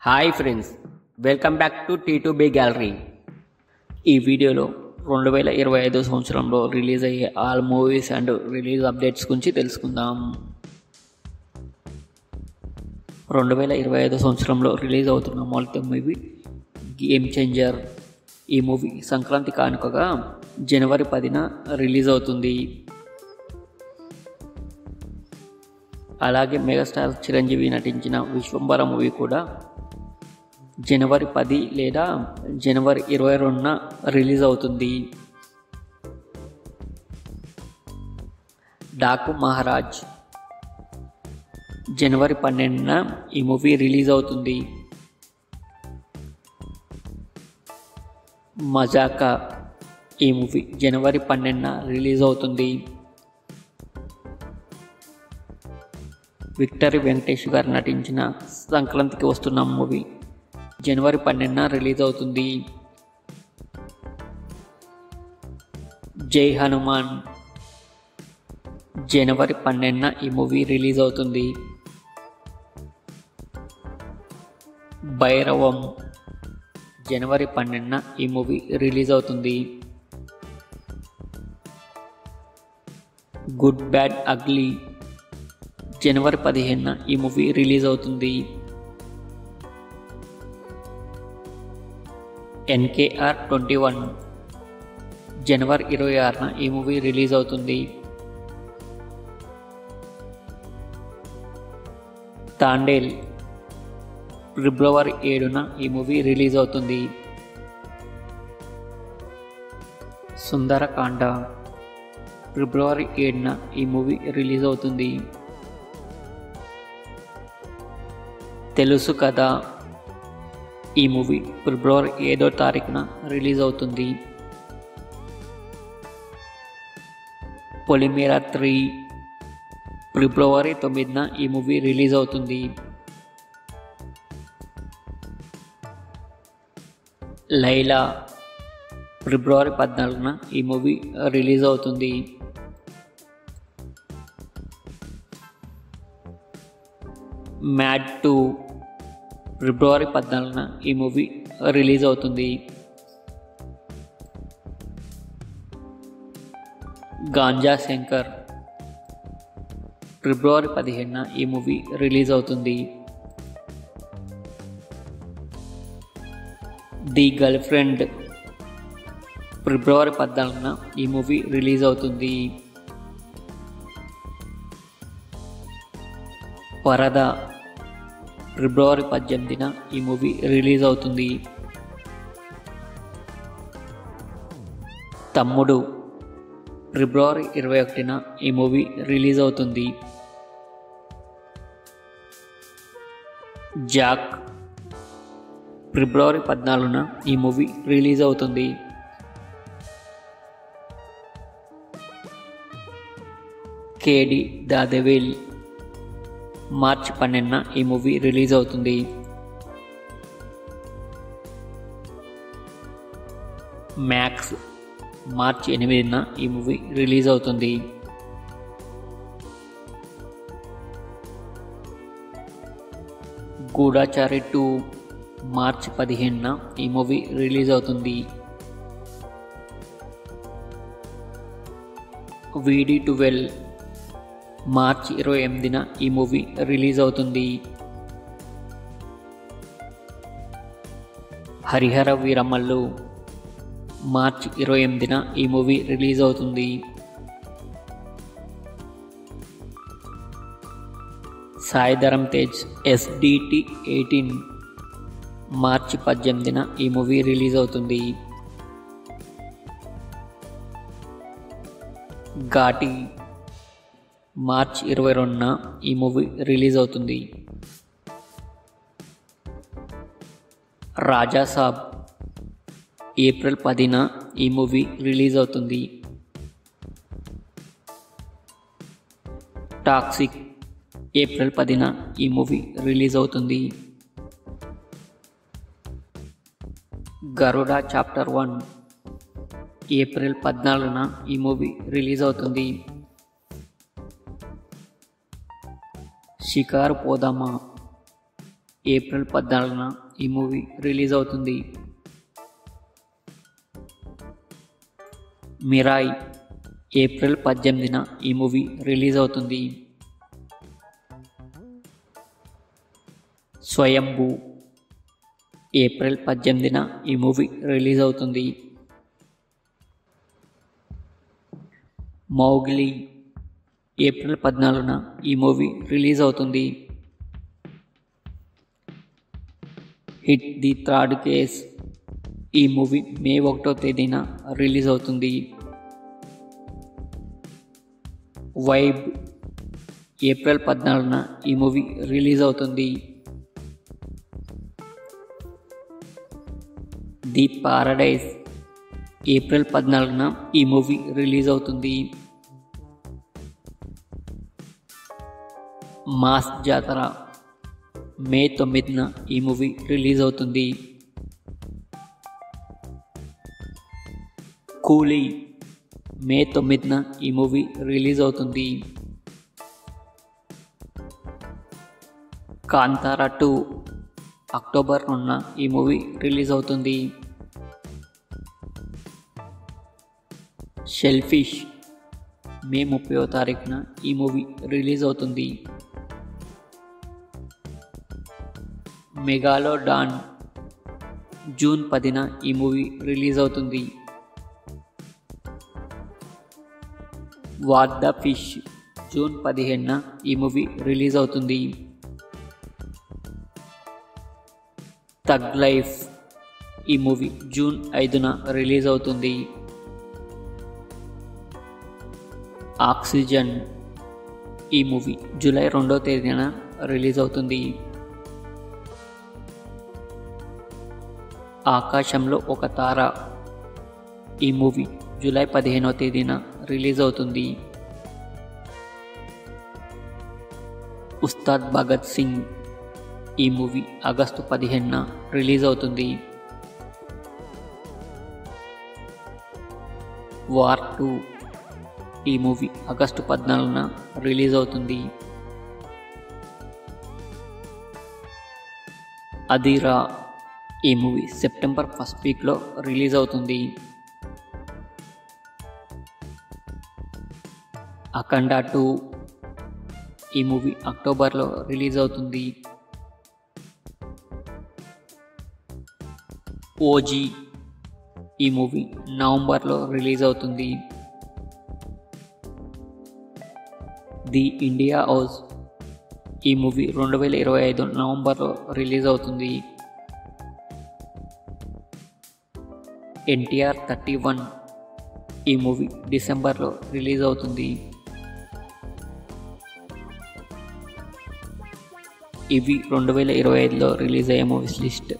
Hi friends, welcome back to T2B gallery. ఈ వీడియోలో 2025 సంవత్సరంలో రిలీజ్ అయ్యే all movies and release updates గురించి తెలుసుకుందాం. 2025 సంవత్సరంలో రిలీజ్ అవుతున్న మొదటి మూవీ గేమ్ చేంజర్. ఈ మూవీ సంక్రాంతి కానుకగా జనవరి 10న రిలీజ్ అవుతుంది. అలాగే మెగాస్టార్ చిరంజీవి నటించిన విశ్వంబర మూవీ కూడా జనవరి 10 లేదా జనవరి 22న రిలీజ్ అవుతుంది. డాకు మహారాజ్ జనవరి 12న ఈ మూవీ రిలీజ్ అవుతుంది. మజాకా ఈ మూవీ జనవరి 12న రిలీజ్ అవుతుంది. విక్టరీ వెంకటేష్ గారు నటించిన సంక్రాంతికి వస్తున్న మూవీ జనవరి 12న రిలీజ్ అవుతుంది. జై హనుమాన్ జనవరి 12న ఈ మూవీ రిలీజ్ అవుతుంది. భైరవం జనవరి 12న ఈ మూవీ రిలీజ్ అవుతుంది. గుడ్ బ్యాడ్ అగ్లీ జనవరి 15న ఈ మూవీ రిలీజ్ అవుతుంది. NKR21 జనవరి 26న ఈ మూవీ రిలీజ్ అవుతుంది. తాండేల్ ఫిబ్రవరి 7న ఈ మూవీ రిలీజ్ అవుతుంది. సుందరకాండ ఫిబ్రవరి 7న ఈ మూవీ రిలీజ్ అవుతుంది. తెలుసు కదా ఈ మూవీ ఫిబ్రవరి 7వ తారీఖున రిలీజ్ అవుతుంది. పొలిమేరా 3 ఫిబ్రవరి 9న ఈ మూవీ రిలీజ్ అవుతుంది. లైలా ఫిబ్రవరి 14న ఈ మూవీ రిలీజ్ అవుతుంది. మ్యాడ్ 2 ఫిబ్రవరి 14న ఈ మూవీ రిలీజ్ అవుతుంది. గాంజా శంకర్ ఫిబ్రవరి 15న ఈ మూవీ రిలీజ్ అవుతుంది. ది గర్ల్ ఫ్రెండ్ ఫిబ్రవరి 14న ఈ మూవీ రిలీజ్ అవుతుంది. పరద ఫిబ్రవరి 18న ఈ మూవీ రిలీజ్ అవుతుంది. తమ్ముడు ఫిబ్రవరి 21న ఈ మూవీ రిలీజ్ అవుతుంది. జాక్ ఫిబ్రవరి 14న ఈ మూవీ రిలీజ్ అవుతుంది. కేడి ద డెవిల్ మార్చి 12న ఈ మూవీ రిలీజ్ అవుతుంది. మ్యాక్స్ మార్చి 8న ఈ మూవీ రిలీజ్ అవుతుంది. గూఢచారి 2 మార్చి 15న ఈ మూవీ రిలీజ్ అవుతుంది. VD12 మార్చి 28న ఈ మూవీ రిలీజ్ అవుతుంది. హరిహర వీరమల్లు మార్చి 28న ఈ మూవీ రిలీజ్ అవుతుంది. సాయి ధరమ్ తేజ్ SDT18 మార్చి 18న ఈ మూవీ రిలీజ్ అవుతుంది. ఘాటి మార్చి 22న ఈ మూవీ రిలీజ్ అవుతుంది. రాజాసాబ్ ఏప్రిల్ 10న ఈ మూవీ రిలీజ్ అవుతుంది. టాక్సిక్ ఏప్రిల్ 10న ఈ మూవీ రిలీజ్ అవుతుంది. గరుడ చాప్టర్ 1 ఏప్రిల్ 14న ఈ మూవీ రిలీజ్ అవుతుంది. షికారు పోదామా ఏప్రిల్ 14న ఈ మూవీ రిలీజ్ అవుతుంది. మిరాయ్ ఏప్రిల్ 18న ఈ మూవీ రిలీజ్ అవుతుంది. స్వయంభూ ఏప్రిల్ 18న ఈ మూవీ రిలీజ్ అవుతుంది. మౌగ్లీ ఏప్రిల్ 14న ఈ మూవీ రిలీజ్ అవుతుంది. హిట్ ది థర్డ్ కేస్ ఈ మూవీ మే 1వ తేదీన రిలీజ్ అవుతుంది. వైబ్ ఏప్రిల్ 14న ఈ మూవీ రిలీజ్ అవుతుంది. ది పారడైజ్ ఏప్రిల్ 14న ఈ మూవీ రిలీజ్ అవుతుంది. మాస్ జాతర మే 9న ఈ మూవీ రిలీజ్ అవుతుంది. కూలీ మే 9న ఈ మూవీ రిలీజ్ అవుతుంది. కాంతారా 2 అక్టోబర్ 2న ఈ మూవీ రిలీజ్ అవుతుంది. షెల్ఫిష్ మే 30వ తారీఖున ఈ మూవీ రిలీజ్ అవుతుంది. మెగాలోడాన్ జూన్ 10న ఈ మూవీ రిలీజ్ అవుతుంది. వాట్ ద ఫిష్ జూన్ 15న ఈ మూవీ రిలీజ్ అవుతుంది. థగ్ లైఫ్ ఈ మూవీ జూన్ 5న రిలీజ్ అవుతుంది. ఆక్సిజన్ ఈ మూవీ జూలై 2వ తేదీన రిలీజ్ అవుతుంది. ఆకాశంలో ఒక తార ఈ మూవీ జూలై 15వ తేదీన రిలీజ్ అవుతుంది. ఉస్తాద్ భగత్ సింగ్ ఈ మూవీ ఆగస్టు 15న రిలీజ్ అవుతుంది. వార్ 2 ఈ మూవీ ఆగస్టు 14న రిలీజ్ అవుతుంది. అదిరా ఈ మూవీ సెప్టెంబర్ 1st వీక్లో రిలీజ్ అవుతుంది. అఖండ 2 ఈ మూవీ అక్టోబర్లో రిలీజ్ అవుతుంది. ఓజీ ఈ మూవీ నవంబర్లో రిలీజ్ అవుతుంది. ది ఇండియా హౌస్ ఈ మూవీ 2025 నవంబర్లో రిలీజ్ అవుతుంది. ఎన్టీఆర్ 31 ఈ మూవీ డిసెంబర్లో రిలీజ్ అవుతుంది. ఇవి 2025లో రిలీజ్ అయ్యే మూవీస్ లిస్ట్.